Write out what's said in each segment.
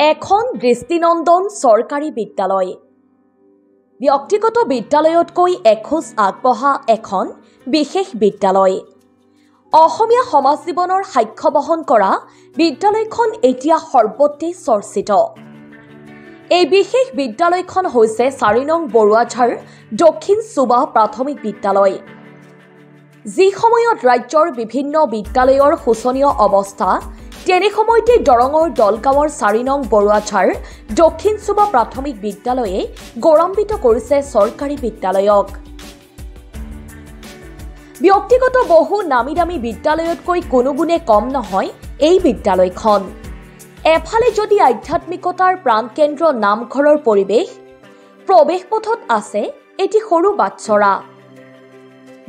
এখন দৃষ্টিনন্দন চৰকাৰী বিদ্যালয়। ব্যক্তিগত বিদ্যালয়তকৈ এখোজ আগবঢ়া এখন বিশেষ বিদ্যালয়। অসমীয়া সমাজ জীৱনৰ সাক্ষ্য বহন কৰা বিদ্যালয়খন এতিয়া সৰ্বত্ৰে চৰ্চিত। এই বিশেষ বিদ্যালয়খন হৈছে ৪ নং বৰুৱাঝাৰ দক্ষিণ চুবা প্ৰাথমিক বিদ্যালয়। যি সময়ত ৰাজ্যৰ বিভিন্ন বিদ্যালয়ৰ শোচনীয় অৱস্থা, তেনে সময়তে দৰঙৰ দলগাঁৱৰ ৪ নং বৰুৱাঝাৰ দক্ষিণ চুবা প্ৰাথমিক বিদ্যালয়ে গৌৰৱান্বিত কৰিছে চৰকাৰী বিদ্যালয়ক। ব্যক্তিগত বহু নামী দামী বিদ্যালয়তকৈ কোনো গুণে কম নহয় এই বিদ্যালয়খন। এফালে যদি আধ্যাত্মিকতাৰ প্ৰাণকেন্দ্ৰ নামঘৰৰ পৰিৱেশ, প্ৰৱেশ পথত আছে এটি সৰু বাটচৰা।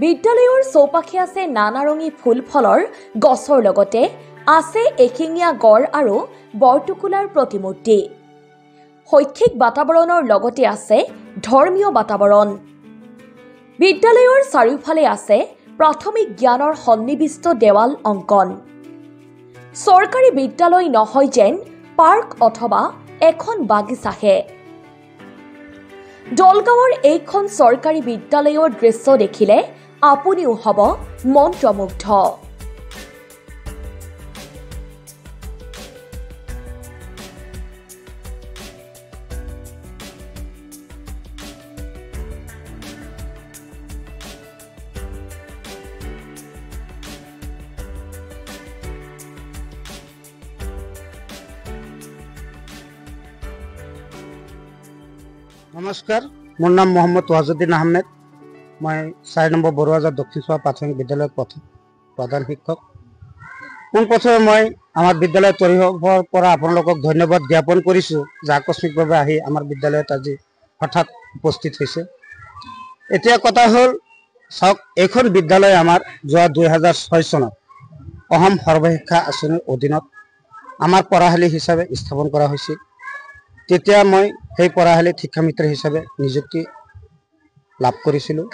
বিদ্যালয়ৰ চৌপাশে আছে নানাৰঙী ফুল ফলৰ গছৰ লগতে আছে এশিঙীয়া গড় আৰু বৰটুকুলাৰ প্ৰতিমূৰ্তি। শৈক্ষিক বাতাবৰণৰ লগতে আছে ধৰ্মীয় বাতাবৰণ। বিদ্যালয়ৰ চাৰিওফালে আছে প্ৰাথমিক জ্ঞানৰ সন্নিৱিষ্ট দেৱাল অংকন। চৰকাৰী বিদ্যালয় নহয় যেন পাৰ্ক অথবা এখন বাগিচাহে। দলগাঁৱৰ এইখন চৰকাৰী বিদ্যালয়ৰ দৃশ্য দেখিলে আপুনিও হ'ব মন্ত্ৰমুগ্ধ। নমস্কাৰ, মোৰ নাম মোহাম্মদ ৱাজুদ্দিন আহমেদ। মই ৪ নম্বৰ বৰুৱাঝাৰ দক্ষিণ চুবা প্ৰাথমিক বিদ্যালয়ৰ প্ৰধান শিক্ষক। পোনপ্ৰথমে মই আমাৰ বিদ্যালয়ৰ তৰফৰ পৰা আপোনালোকক ধন্যবাদ জ্ঞাপন কৰিছোঁ যে আকস্মিকভাৱে আহি আমাৰ বিদ্যালয়ত আজি হঠাৎ উপস্থিত হৈছে। এতিয়া কথা হ'ল, চাওক, এইখন বিদ্যালয় আমাৰ যোৱা ২০০৬ চনত অসম সৰ্বশিক্ষা আঁচনিৰ অধীনত আমাৰ পঢ়াশালী হিচাপে স্থাপন কৰা হৈছিল। তেতিয়া মই সেই পঢ়াশালীত শিক্ষামিত্ৰ হিচাপে নিযুক্তি লাভ কৰিছিলোঁ।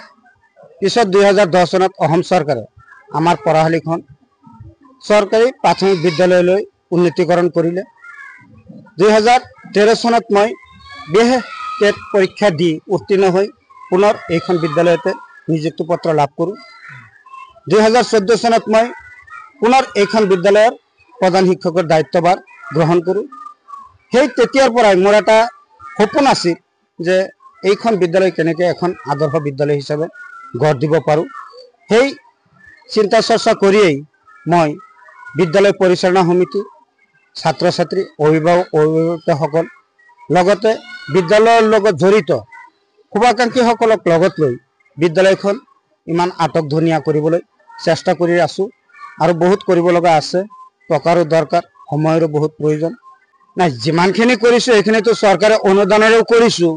পিছত ২০১০ চনত অসম চৰকাৰে আমাৰ পঢ়াশালীখন চৰকাৰী প্ৰাথমিক বিদ্যালয়লৈ উন্নীতকৰণ কৰিলে। ২০১৩ চনত মই BA পৰীক্ষা দি উত্তীৰ্ণ হৈ পুনৰ এইখন বিদ্যালয়তে নিযুক্তি পত্ৰ লাভ কৰোঁ। ২০১৪ চনত মই পুনৰ এইখন বিদ্যালয়ৰ প্ৰধান শিক্ষকৰ দায়িত্বভাৰ গ্ৰহণ কৰোঁ। সেই তেতিয়াৰ পৰাই মোৰ এটা সপোন আছিল যে এইখন বিদ্যালয় কেনেকৈ এখন আদৰ্শ বিদ্যালয় হিচাপে গঢ় দিব পাৰোঁ। সেই চিন্তা চৰ্চা কৰিয়েই মই বিদ্যালয় পৰিচালনা সমিতি, ছাত্ৰ ছাত্ৰী, অভিভাৱকসকল, লগতে বিদ্যালয়ৰ লগত জড়িত শুভাকাংক্ষীসকলক লগত লৈ বিদ্যালয়খন ইমান আটকধুনীয়া কৰিবলৈ চেষ্টা কৰি আছোঁ। আৰু বহুত কৰিব লগা আছে, টকাৰো দৰকাৰ, সময়ৰো বহুত প্ৰয়োজন। নাই, যিমানখিনি কৰিছোঁ এইখিনিতো চৰকাৰে অনুদানেৰেও কৰিছোঁ,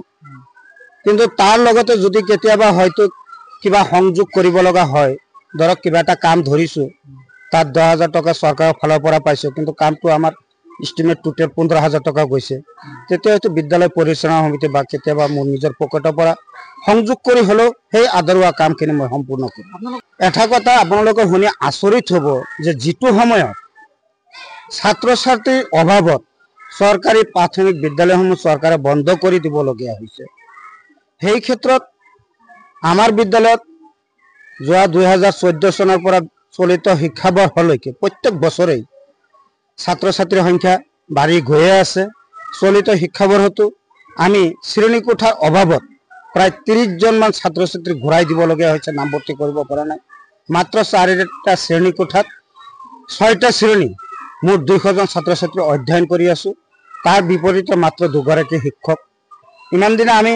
কিন্তু তাৰ লগতে যদি কেতিয়াবা হয়তো কিবা সংযোগ কৰিব লগা হয়, ধৰক কিবা এটা কাম ধৰিছোঁ, তাত ১০,০০০ টকা চৰকাৰৰ ফালৰ পৰা পাইছোঁ, কিন্তু কামটো আমাৰ ইষ্টিমেট টোটেল ১৫,০০০ টকা গৈছে, তেতিয়া হয়তো বিদ্যালয় পৰিচালনা সমিতি বা কেতিয়াবা মোৰ নিজৰ পকেটৰ পৰা সংযোগ কৰি হ'লেও সেই আদৰুৱা কামখিনি মই সম্পূৰ্ণ কৰিম। এটা কথা আপোনালোকে শুনি আচৰিত হ'ব যে যিটো সময়ত ছাত্ৰ ছাত্ৰীৰ অভাৱত চৰকাৰী প্ৰাথমিক বিদ্যালয়সমূহ চৰকাৰে বন্ধ কৰি দিবলগীয়া হৈছে, সেই ক্ষেত্ৰত আমাৰ বিদ্যালয়ত যোৱা ২০১৪ চনৰ পৰা চলিত শিক্ষাবৰ্ষলৈকে প্ৰত্যেক বছৰেই ছাত্ৰ ছাত্ৰীৰ সংখ্যা বাঢ়ি গৈয়ে আছে। চলিত শিক্ষাবৰ্ষতো আমি শ্ৰেণীকোঠাৰ অভাৱত প্ৰায় ৩০জনমান ছাত্ৰ ছাত্ৰী ঘূৰাই দিবলগীয়া হৈছে, নামভৰ্তি কৰিব পৰা নাই। মাত্ৰ ৪টা শ্ৰেণীকোঠাত ৬টা শ্ৰেণী, মোৰ ২০০জন ছাত্ৰ ছাত্ৰী অধ্যয়ন কৰি আছোঁ। তাৰ বিপৰীতে মাত্ৰ ২গৰাকী শিক্ষক। ইমান দিনে আমি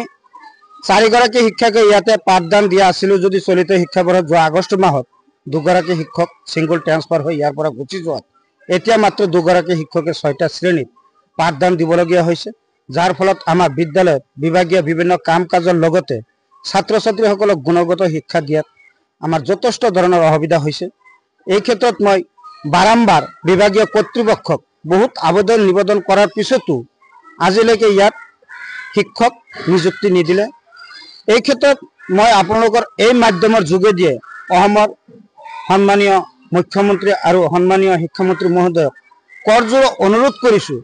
৪গৰাকী শিক্ষকে ইয়াতে পাঠদান দিয়া আছিলোঁ, যদি চলিত শিক্ষাবৰ্ষত যোৱা আগষ্ট মাহত ২গৰাকী শিক্ষক ছিংগল ট্ৰেন্সফাৰ হৈ ইয়াৰ পৰা গুচি যোৱাত এতিয়া মাত্ৰ ২গৰাকী শিক্ষকে ৬টা শ্ৰেণীত পাঠদান দিবলগীয়া হৈছে, যাৰ ফলত আমাৰ বিদ্যালয়ত বিভাগীয় বিভিন্ন কাম কাজৰ লগতে ছাত্ৰ ছাত্ৰীসকলক গুণগত শিক্ষা দিয়াত আমাৰ যথেষ্ট ধৰণৰ অসুবিধা হৈছে। এই ক্ষেত্ৰত মই বাৰম্বাৰ বিভাগীয় কৰ্তৃপক্ষক বহুত আবেদন নিবেদন কৰাৰ পিছতো আজিলৈকে ইয়াত শিক্ষক নিযুক্তি নিদিলে। এই ক্ষেত্ৰত মই আপোনালোকৰ এই মাধ্যমৰ যোগেদিয়ে অসমৰ সন্মানীয় মুখ্যমন্ত্ৰী আৰু সন্মানীয় শিক্ষামন্ত্ৰী মহোদয়ক কৰজোৰে অনুৰোধ কৰিছোঁ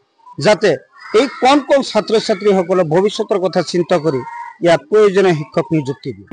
যাতে এই কণ কণ ছাত্ৰ ছাত্ৰীসকলে ভৱিষ্যতৰ কথা চিন্তা কৰি ইয়াত প্ৰয়োজনীয় শিক্ষক নিযুক্তি দিয়ে।